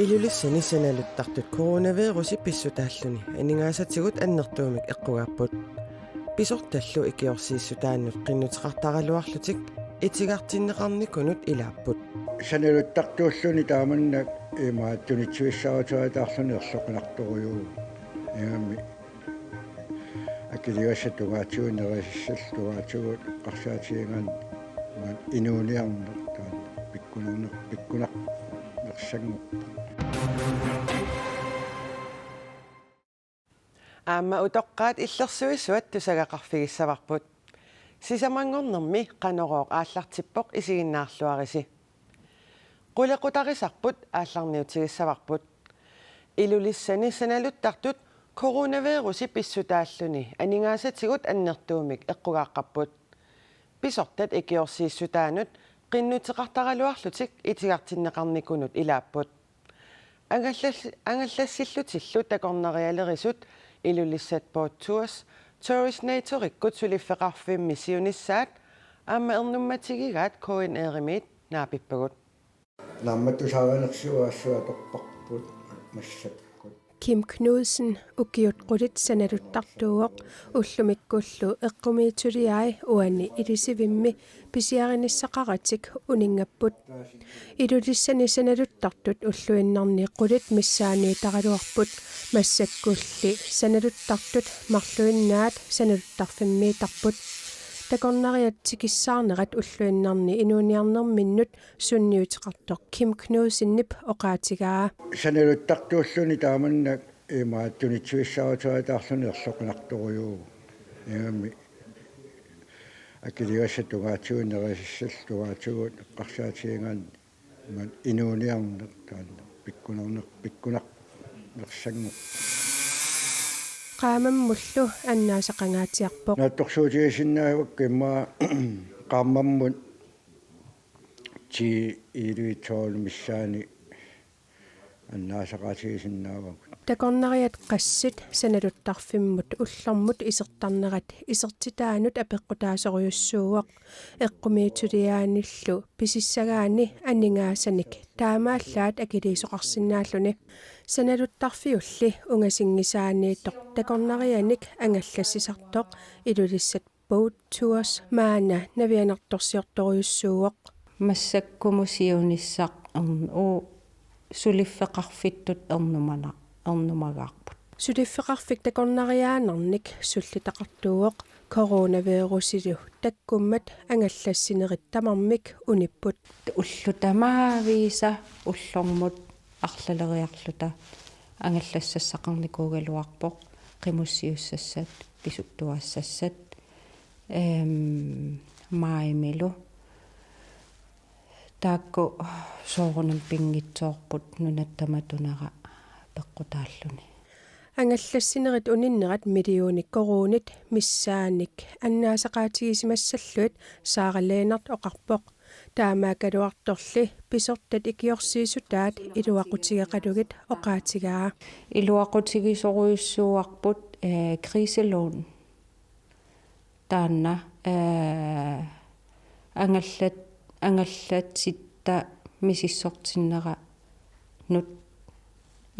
Ilulissani sanaluttartut coronavirusi pissutaalluni aningaasatigut annertuumik eqqugapput pisortallu ikiorsiissutaannut qinnuteqartaraluarlutik itigartinneqarnikunut ilaapput sanaluttartuulluni taamanna imaattunitsuissaarutuataarluni ersoqinartorujuu ingami akiligassatugaatigunnerissall tugaatigut qarsaatiingaan inuuniarner taan pikkunaq nersangu aamma utoqqaat illersuissuat tusagaqarfigissavaqput sisamangornermi qanorooq aallartippoq isiginnaarluarisi qulequtarisarput aallarniutigissavaqput ilulissani sanaluttartut coronavirusi pissutaalluni aningaasatigut annertuumik eqqugaaqqapput pisortat ikiorsiissutaanut qinnuteqartaraluarlutik itigartinneqarnikunut ilaapput angallassilutillu takornerialerisut ilulissatpoot touristnatorikkut suliffeqarfimmi siunissaat aamma ernummatigigaat KNR-imit naapippagut nammattusaanersuaassuatorparput massakkut Kim Knudsen ukiutqulit sanaluttartuuq ullumikkullu eqqumiituliai uani ilisivimmi pisiarinissaqaratik uningapput ilulissani sanaluttartut ulluinnarni qulit missaani taraluarput massakkulli sanaluttartut marluinnaat sanaluttarfimmiitarput takornariatsikissaarnerat ulluinnarni inuuniarnerminnut sunniuteqartoq Kim Knudsenip oqaatigaa sanaluttartuulluni taamanna imaattunitsuissaarutuataarluni ersoqinartorujuu ingami akiligassatugaatigunnerissall tugaatigut qarsaatiingaan inuuniarner taan pikkunaq nersangu qaamammullu annaasaqangaatiarpoq nattorsuutigisinnaavak imma qaammammut ti iluitool missaani annaasaqaatigisinnaavak takornariat qassit sanaluttarfimmut ullermut isertarnerat isertitaanut apeqqutaasoruyussuuaq eqqumiituliaanillu pisissagaani aningaasanik taamaallaat akiliisoqarsinnaalluni sanaluttarfiulli ungasingisaaniitoq takornarianik angallassisartoq ilulissat boat tours maana navianertorsiortoruyussuuaq массаккумусиунissaq suliffeqarfittut ernumaгаarput suliffeqarfik takornariaanarnik sullitaqartuuq coronavirusilu takkummat angallassinerit tamarmik unipput уллутамаавииса уллормут арлалериарлута ангаллассассақарникуугалуарпоқ қимуссиуссассат писуттуассассат маимилу таакку соорунам пингитсоорпут нунаттаматунера пеққутааллуни ангаллассинерит униннерат миллионик коронит миссааник аннаасақаатигисимассаллуит сааралeenart оқарпоқ таамаакалуарторли писортат икиорсиисутаат илуақутигеқалугит оқаатигаа илуақутигисоруйуссууарпут криселоон таанна ангаллатситта мисиссортиннера нут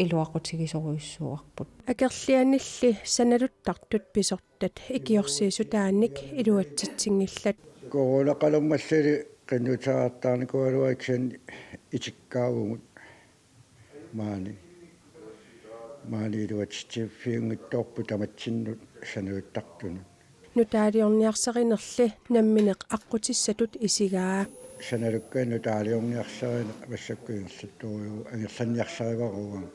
илуақутигисоруйуссууарпут акерлианилли саналуттартут писортат икиорсиисутааник илуатситсингиллат коронақалуммассали qinnuteqartaarnikualuaksan itikkaavumut maani iluatittiiffiungittoorpu tamatsinut sanaluttartunu нутаалиорниарсаринерли намминеқ аққутиссатут исигаа sanalukkaan nutaaliorniarsarina массаккуинерлутторюу агерланниарсариваруган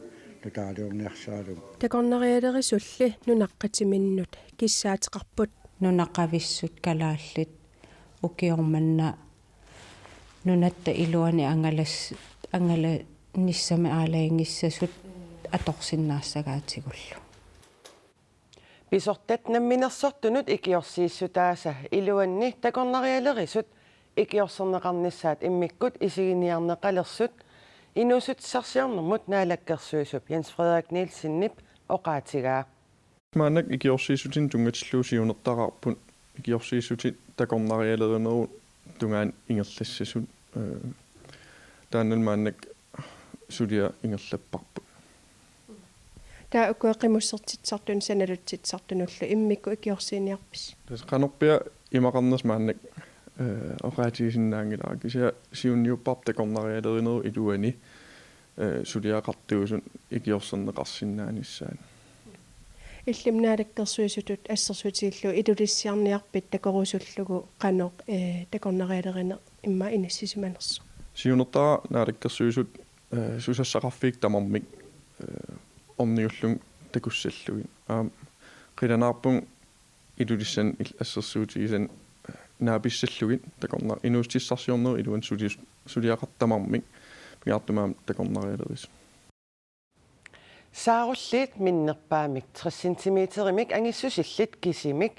nutaaliorniarsaalum такорнериалерисулли нунаққатиминнут киссаатеқарпут нунақависсут калааллит укиорманна нунатта илуани ангала ниссами аалаингиссасут аторсиннаассагаатигуллу pisortat namminersortunut ikiorsiissutaasa iluanni takornerialerisut ikiorserneqarnissaat immikkut isiginiarneqalersut inusut sarsiarnermut naalakkersuisup Jens Frederik Nielsen-nip oqaatigaa maanak ikiorsiisutin tungatsilluusiunertaqarput ikiorsiisutit takornerialeruneru tungaan ingerlassasut taannal maanak sulia ingerlapparput таа укуэқимуссертитсартун саналутситсартунуллу иммикку икиорсиниарпис тас qanorpia имақарнерс мааннак оqaатигисиннаангилаа кися сиунниуппарп такорнариалеринеру илуани сулиақартуусун икиорсернеқарсиннааниссаан иллимнаалаккерсуисутут ассерсутииллу илулиссиарниарпит такорусуллугу qaноқ такорнариалеринер имма инассисиманерсо сиунертаа наалаккерсуисут сусассақарфиик тамармик орниуллун такуссаллуги қиланаарпун илулиссан ассерсуутигисан нааписсаллугит такорна инуустиссарсиорнеру илуан сулиақартамармик пиартумаам такорнариалерис сааруллиит миннерпаамик 30 см ангиссусиллит кисимик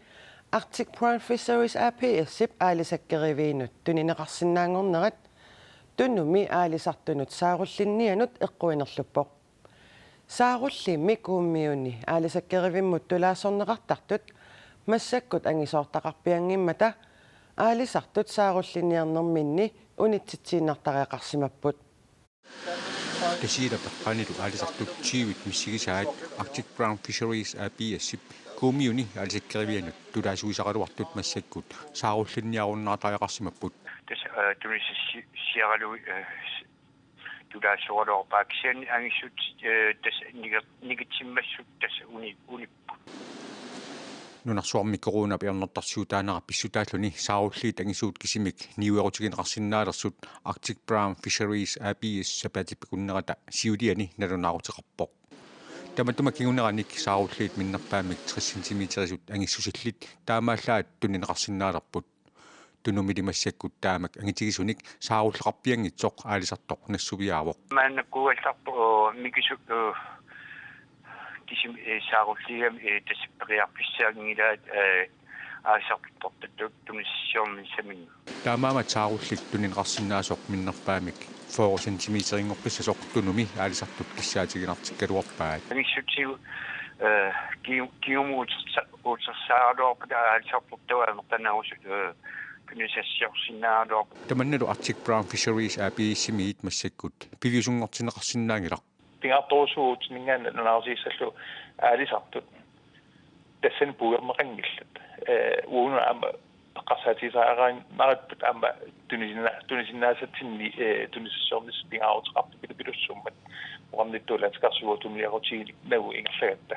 Arctic Prime Fisheries APS-ип аалисаккеривиинут тунинеқарсинаангорнерат туннуми аалисартунут сааруллиннианут эққуинерлуппоқ сааруллимми кууммиуни аалисаккеривиммут тулаассорнеқартартут массаккут ангисоортақарпиангиммата аалисартут сааруллинниарнерминни унитситсииннартариақарсимаппут тасиилапа qanilu аалисартут чивит миссигисаат Arctic Brown Fisheries APS-ип куумиуни аалисаккеривианут тулаасуисақалуартут массаккут сааруллинниаруннаартариақарсимаппут тас тунисиаралу тулаассуаралуарпааксиан ангиссут тас нигатсиммассут тас униппу нунарсуарми корона пиарнертарсуутаанера писсутааллуни сааруллиит ангисуут кисимик ниуерутигинеқарсиннаалерсут Arctic Brown Fisheries APS сапаатиппикуннерата сиулиани налунаарутеқарпоқ таматума кигунераник сааруллиит миннерпаамик 30 см-рисут ангиссусиллит таамааллаат туннинеқарсиннаалерпут тунумилимассаккут таамак ангитигисуник сааруллеқарпиангитсоқ аалисартоқ нассувиаавоқ мааннаккуалларпу микису кисим сааруллиам тассиппериарписсаагингилаат аасартортаттут туниссиормин самин таамаама сааруллит туннинеқарсиннаасоқ миннерпаамик 4 см-ингорписсасоқ тунуми аалисартут киссаатигинартиккалуарпаат ангиссутиу киумуут уутсаалуарпата аалисартортуаамертанаусут пинисассиорсинаалуар таманналу Arctic Brown Fisheries APS-имиит массаккут пигисунгортинеқарсинаангилар пингартуусуут нингаан нунаарсииссаллу аалисартут тассан пуермеқангиллат ууна ама qassatisaagaan naratput ама tunisinnaasatinni tunissornis pingaarutaqartu pilussummat uqarnittuulatsqarsuutumliaqutiilik nagu ingerlagatta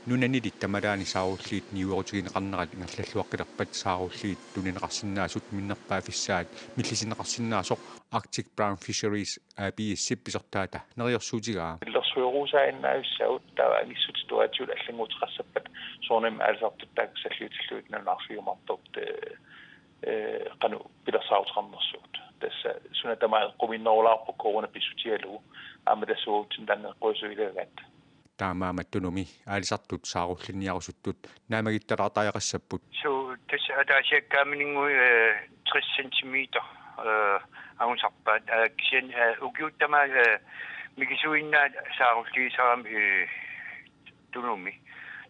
нунанилит тамалаани сааруллиит ниуерутигинеқарнерат ингерллаллуаққилерпат сааруллиит тунинеқарсиннаасут миннерпаафиссаат миллисинеқарсиннаасоқ Arctic Brown Fisheries APS-ип писортаата нериорсуутигаа иллерсуйорусаиннаависсаут тава ангиссутитуатиут аллангуутеқассаппат соорнам аалсартуттаак саллиутиллуит нунаарфиумартут qaну пилерсаутеқарнерсуут тасса сунатамаа qumинноорлаарпу корона писсутиалугу аамадасуутин таннеққуисуилагаат таамааматтунуми аалисартут сааруллинниарусуттут наамагитталаартааяқассаппут су тас атаасиаккааминингуи 30 см аунсарпаат кисиан угиуттамаа микисуиннаа сааруллиисарам тунуми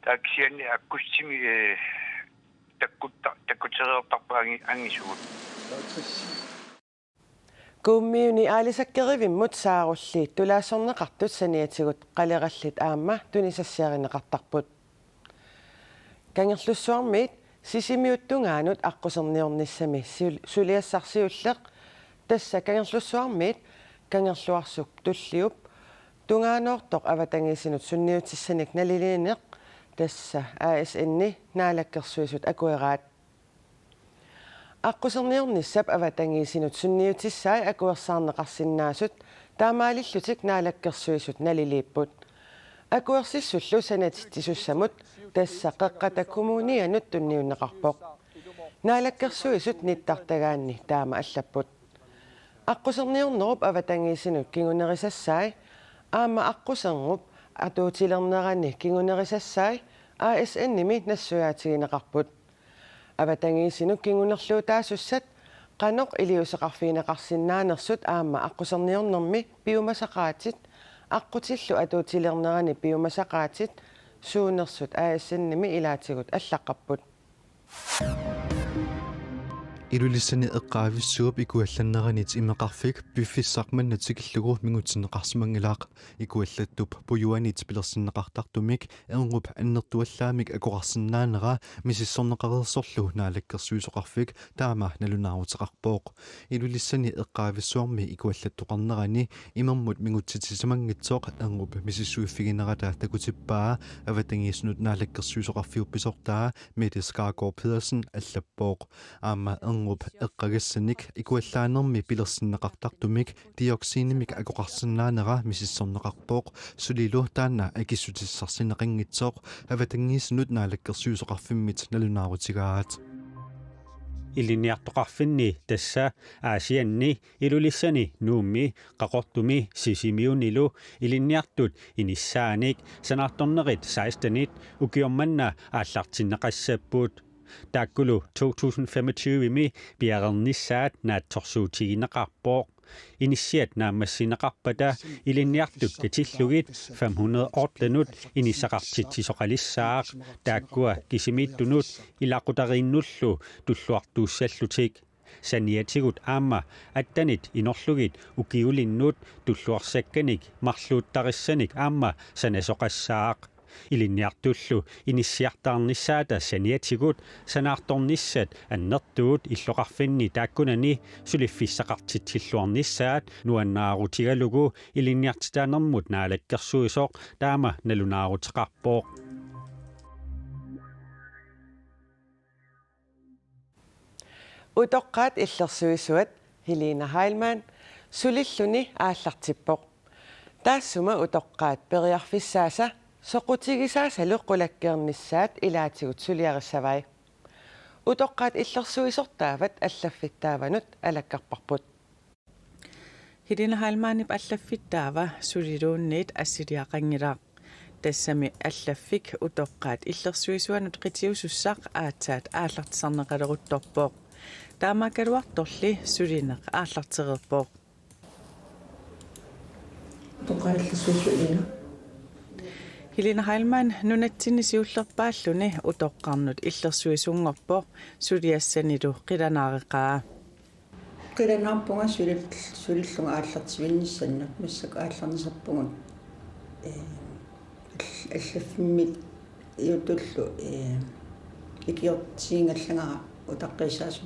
таксиан аккуссими таккутерертарпаанги ангисуут кууммиуни аалисаккеривиммут сааруллиит тулаассорнеқартут саниатигут қалераллит аама тунисассиаринеқартарпут кангерлуссуармиит сисимиуттунгаанут аққусерниорниссами сулиассарсиуллеқ тасса кангерлуссуармиит кангерлуарсук туллиуп тунгаанеортоқ аватангисинут сунниутиссаник налилиинеқ тасса ASN-ни наалаккерсуисут акуераат аққусерниорниссап аватангисинут сунниутиссаи акуерсаарнеқарсиннаасут таамаалиллутик наалаккерсуисут налилииппут акуерсиссуллу санатиттисуссамут тасса қеққата коммунианут тунниуннеқарпоқ наалаккерсуисут ниттартагаанни таама аллаппут аққусерниорнеруп аватангисинут кигунерисассаи аама аққусернеруп атуутилернерани кигунерисассаи ASN-ними нассуяатигинеқарпут аватангисинут кигунерлуутаасуссат qaноқ илиусеқарфиинеқарсинаанерсут аама аққусерниорнерми пиумасақаатит аққутиллу атуутилернерани пиумасақаатит суунерсут ASN-ними илаатигут аллаққарпут Ilulissani eqqaavisssuup ikuallanneranit imeqarfik piffissaqmannatikillugu mingutineqarsimangilaaq ikuallattup pujuanit pilersinneqartartumik erngup annertuallaamik akoqarsinnaanera misissorneqareersorlu naalakkersuisoqarfik taama nalunaaruteqarpooq ilulissani eqqaavissuarmi ikuallattoqarnerani imermut mingutitisamangitsoq erngup misissuiffiginerata takutippaa avatangiisnut naalakkersuisoqarfiuppisortaa Mette Skargaard Pedersen allappoq aama erngup eqqagassanik ikuallaanermi pilersinneqartartumik dioksiinimik akoqarsinnaanera misissorneqarpooq sulilu taanna akissutissarsineqanngitsoq avatangiisnut naalakkersuisoqarfimmit nalunaarutigaat iliniartoqarfinni tassa aasianni ilulissani nuummi qaqortumi sisimiunilu iliniartut inissaanik sanartornerit 16-nit ukiormanna aallartinneqassappuut taakkulu 2025 piaqernissaat naattorsuutigineqarpooq initiat naammassineqarpata iliniartut katillugit 500 ortlanut inisaqartitsisoqalissaaq taakkua kisimiittunut ilaqutariinnullu tulluartuussallutik saniatigut aamma attanit inorlugit ukiulinnut tulluarsakkanik marluuttarissanik aamma sanasoqassaaq iliniartullu inissiartaarnissaata saniatigut sanaartornissat annertuut illoqarfinni taakkunani suliffissaqartitsilluarnissaat nuannaarutigalugu iliniartitaanermut naalakkersuisoq taama nalunaaruteqarpooq Utoqqaat illersuisuat Helena Heilmann sulilluni aallartippoq taassuma utoqqaat periarfissaasa soqutigisaasalu qulakkeernissaat ilaatigut suliarissavai utoqqaat illersuisortaavat allaffittaavanut alakkarparput Helena Heilmann allaffittaava suliluunniit assiliaqangilaaq тассами аллаффик утоққаат иллерсуисуанут қитиусуссаақ аатсаат ааллартисарнеқалерутторпоқ таамаакалуарторли сулинеқ ааллартерерпоқ тоқаиллерсуисуина Helena Heilmann нунатсинисиуллерпааллуни утоққарнут иллерсуисунгорпоқ сулиассанилу қиланаареқаа қиланааппунга сулиллунга ааллартивинниссаннак массак аалларнисарпугут аллаффиммит иутуллу икиортиингаллагара утаққисаасу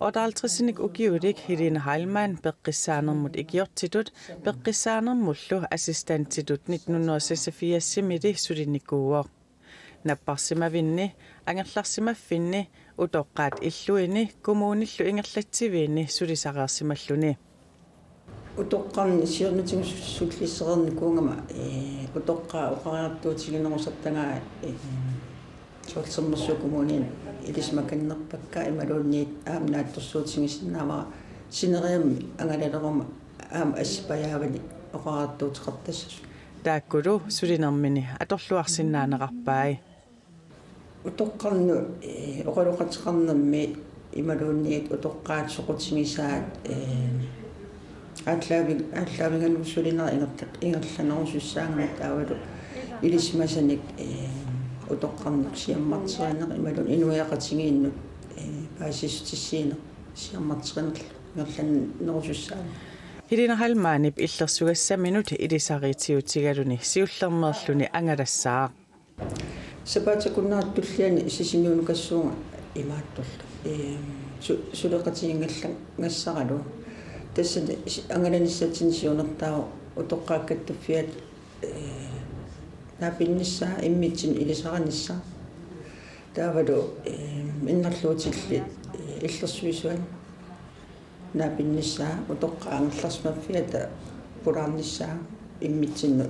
Odaltrisinik ukiulik Helena Heilmann peqqissaanermut ikiortitut peqqissaanermullu assistanttitut 1986 sulinikuuoq napparsimavinni angerlarsimaffinni utoqqaat illuini kommunillu ingerlatsiviini sulisaqeersimalluni утоққарни сиорнутигуссуллиссерерни куунгама утоққаа оқариартуутигинерусартангаа суулсермерсуу коммунин илисмаканнерпакка ималуунниит аамнаатторсуутигисиннаамара синериамми ангалалерума аама ассипаяавали оқариартуутеқартассасу тааккулу сулинермини аторлуарсиннаанеқарпаи утоққарну оқалоқатеқарнерми ималуунниит утоққаат соқутигисаат ааллаавигалу сулинера ингерланерусуссаангама таавалу илисмасаник утоққарнук сиаммартеринер ималун инуяқатигииннут паасистиссиинер сиаммартеринер ингерланерусуссаanga Helena Heilmann иллерсугассаминут илисариитиутигалуни сиуллермерлуни ангалассаа сапаатакуннаартуллиани сисимиунукассуунга имааттуллу сулеқатигингаллангассаралу тассани ангаланиссатин сиунертаа утоққааккаттуффиат напиннисса иммитсин илисаранисса таавалу иннерлуутилли иллерсуисуан напиннисса утоққаангерларсмаффиата пулаарнissaа иммитсинну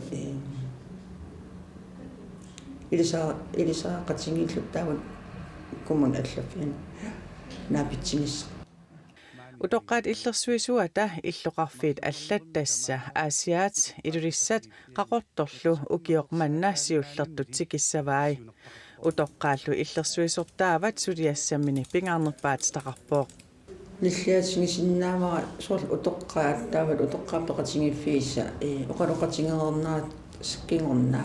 илисаақатингиллут таавал кумун аллаффиан напитсинисса Utoqqaat illersuisuata illoqarfiit allаттасса аасиаат илулиссат qaqortorlu ukiormanna siullertut tikissavaai utoqqaallu illersuissortaavat suliassamini pingaarnerpaat taqarpooq ниллиатсигисиннаамара суул утоққаат таавал утоққааппеқатингиффиисса оқалоқатингерернаат скингорна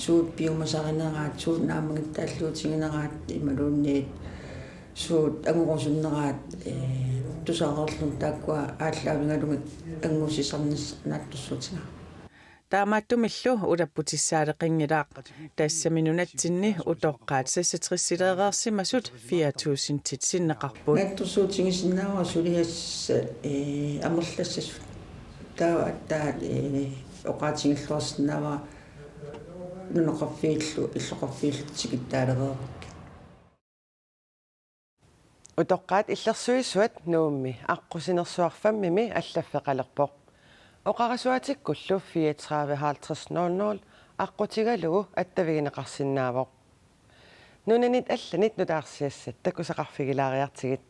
сууппиумасаринераат суут наамагиттааллуутингенераат ималуунниит suut angurusunneраат тусаарерлун тааккуа ааллаавингалугит ангусисарнис нааттуссутига таамааттумиллу улаппутиссаалеқингилаақ тассаминунатсинни утоққаат сассатриссилеераарсимасут 4000 титсиннеқарпут нааттуссуутингисиннаава сулиасса амерлассасу таа таат оқаатингиллуарсинаава нунеқарфииллу иллоқарфииллутсигиттаалераа утоққаат иллерсуисуат нуумми аққусинерсуарфаммими аллаффеқалерпоқ оқарасуатиккуллу 345000 аққутигалугу аттавигинеқарсинаавоқ нунанит алланит нутаарсиассат такусақарфигилаариартигит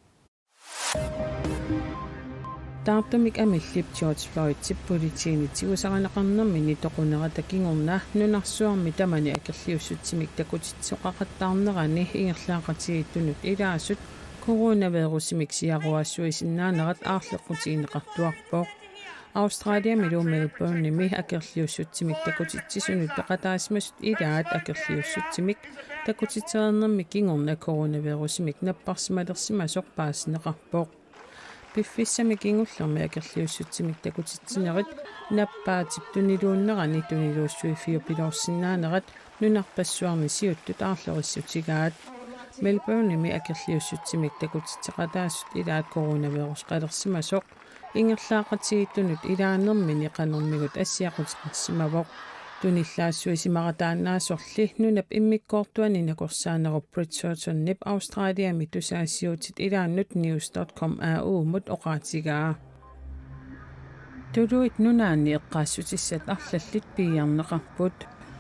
таартумик амиллип George Floyd типпулитиини тигусаранеқарнэрмини тоқунерата кингорна нунарсуарми тамани акерлиуссутсимик такутитсоқақаттаарнерани ингерлаақатигиттунут илаасут коронавирусимик сиаруассуисиннаанерат аарлеққутигинеқартуарпоқ Australia милу Melbourne-ми акерлиуссутсимик такутитсисунут пеқатаасмасут илаат акерлиуссутсимик такутитернэрми кингорна коронавирусимик наппарсималерсимасоқ пааснеқарпоқ пиффиссами кингуллерми акерлиуссутсимик такутитсинерит наппаатип тунилууннерани тунилууссуи фиопилорсинаанерат нунарпассуарни сиуттут аарлериссутигаат Melbourne-ми акерлиуссутсимик такутитеқатаассут илаат коронавирус қалерсимасоқ ингерлаақатигиттунут илааннэрмини қанермигут ассиақутеқарсимавоқ туниллаассуисимаратаанаасорли нунап иммиккоортуани накорсаанеруп Bridgerton-нип Australia-ми тусаассиутит илааннут news.com аумут оқаатигаа тулуит нунаани эққаассутиссат арлаллит пиярнеқарпут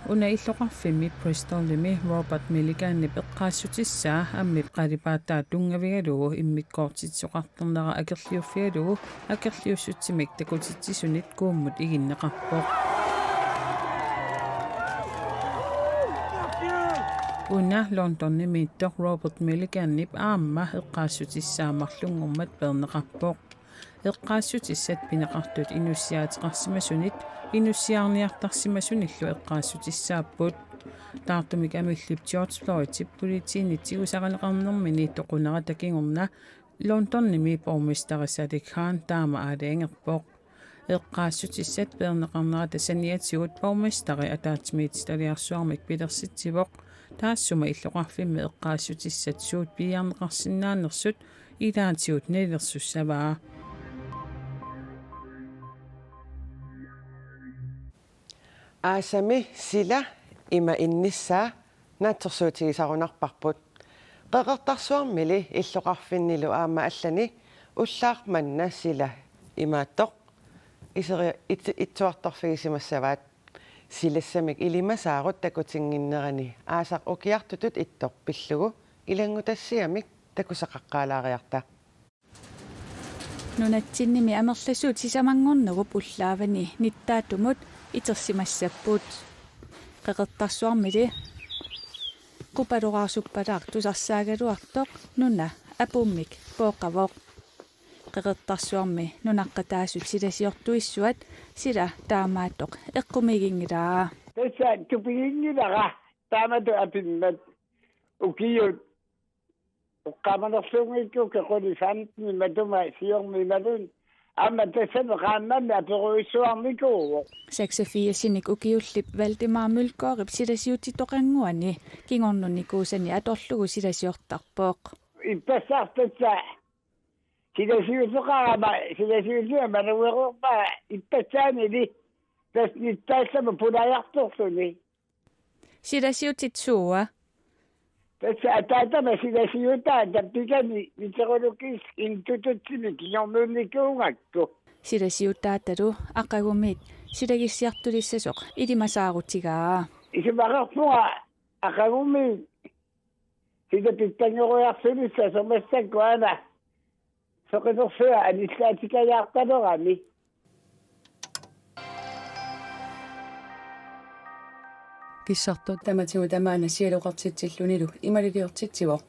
уна иллоқарфими Bristol-ми Robert Milligan-нип эққаассутиссаа аммип қалипаатаа тунгавигалугу иммиккоортитсоқартернера акерлиуффигалугу акерлиуссутсимик такутитсисунит кууммут игиннеқарпоқ уна Лондонними тор Robert Milligan-нип аама эққаассутиссаамарлунгормат пернеқарпоқ эққаассутиссат пинеқартут инуссиаатеқарсимасунит инуссиарниартарсимасуниллу эққаассутиссааппут таартумик амиллип George Floyd типпулитиини тигусаранеқарнэрмини тоқунерата кингорна Лондонними пормистарисалик хаан таама аалиангерпоқ эққаассутиссат пернеқарнерата саниатсигут пормистари атаатимиититалиарсуармик пилерситсивоқ таассума иллоқарфимми эққаассутиссат суут пиярнеқарсинаанерсут илаатиут нелерсуссаваа аасами сила има инниссаа наатсорсуутигисарунарпарпут qeqertarsuarmili illoqarfinnilu aama allani ullaarmanna sila imaattoq iseri ittuartorfigisimassavaat silassamik ilimasaarut takutinginnerani aasaq ukiartutut ittoq pillugu ilangutassiamik takusaqaqqaalaariarta нунатсинними амерласуут сисамангорнеруп уллаавани ниттаатумут итерсимассаппут qeqertarsuarmili qupaloraarsupпалаақ тусарсаагалуартоқ нуна апуммик пооқавоқ qeqertarsuarmi нунаққатаасут силасиортуиссуат сила таамааттоқ эққумигингилаа тасса тупигингилара таамату апиммат укиут оққаманерлунгикку кеқулисаантни матума сиормималун амма тассана qaammanna аперуиссуарникуу 86-синик укиуллип Валдимар Мюлькорип силасиутитоқангуани кингорнуникуусани аторлугу силасиортарпооқ иппассаартатса силасиутеқарама силасиутиама нуерорпа иппассаанили тасниттаассама пулаярторлуни силасиутитсууа тасса атаатама силасиутаа таппикани витеролукис интутутсими киорнуунникуунгакку силасиутааталу ақагумит силагиссиартулиссасоқ илимасаарутигаа исимақарпуга ақагуми силапиттангоруйарсулисса сомассаккуана соқидорсуа аниллаатикаяарталерами киссартут таматигу тамаана сиалоқартитсиллунилу ималилиортитсиво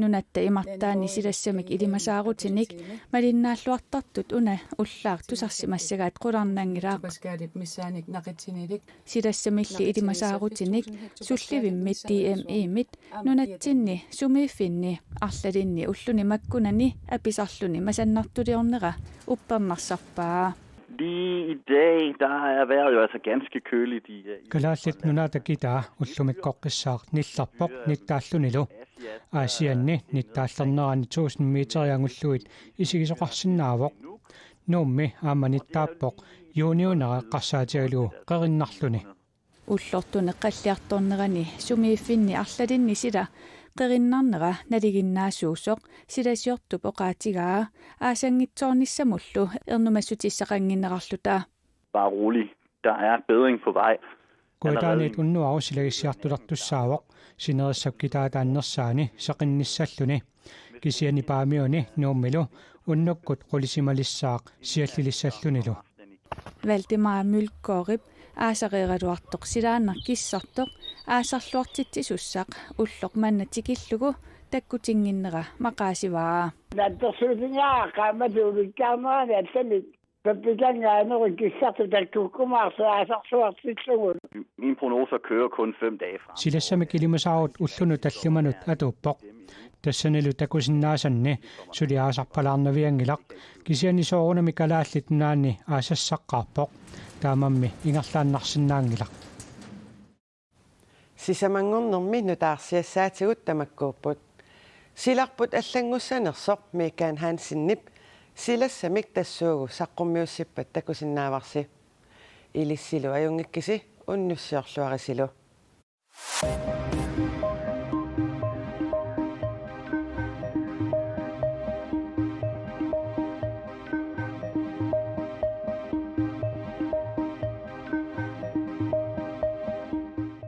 nunatta imartaani silassamik ilimasaaruutinik malinnaалluartartut una ullaaq tusarsimassagaat qularnangilaaq paskaalip missaanik naqitsinilik silassamilli ilimasaaruutinik sullivimmit DME-mit nunatsinni sumiiffinni arlalinni ulluni makkunani apisarluni masannartuliornera uppernarsarpaa. Lige i dag, der er vejret jo altså ganske køligt i Kalaallit nunaatakitaa ullumikkoqqissaaq nillarpoq nittaallunilu aasianni nittaallernerani 1000 meteriangulluit isigisoqarsinnaavoq nuummi aamanittaappoq juuniunera qarsaatigaligu qerinnarluni ullortune qalliartornerani sumiiffinni arlalinni sila qerinnarnera naliginnaasuusoq silasiortup oqaatigaa aasangitsoornissamullu ernumassutissaqanginnerarluta. Bare rolig. Der er bedring på vej. Kuitaanit unnuaru silagissiartulartussaavoq sinerissapkitaataannersaani seqinnissalluni kisiani paamiuni nuummilu unnukkut qulisimalissaaq siallilissallunilu. Valdemar Mylgård aasaqeeraluartoq silaanner kissartoq aasarluartitsisussaq ulloq mannatikillugu takkutinginnera maqaasivaa. Nattorsuutingaa qaamatuulikkaarnerani allamik pappikangaaneri kissartu takkuukkumaarsu aasarsuartitsugun. Min prognoser kører kun 5 dage frem. Silassamik ilimasaarut ullunu tallumanut atuuppoq тассанилу такусиннаасанни сулиаасарпалаарнавиангилақ кисиани соорунами калааллит наани аасассаққарпоқ таамамми ингерлааннарсинаангилақ сисамангорнэрми нутаарсиассаатигут тамаккууппут силарпут аллангуссанерсоқ микаан хаансиннип силассамик тассуугу саққуммиуссиппат такусиннааварси илиссилу аюнгиккиси уннуссиорлуарисилу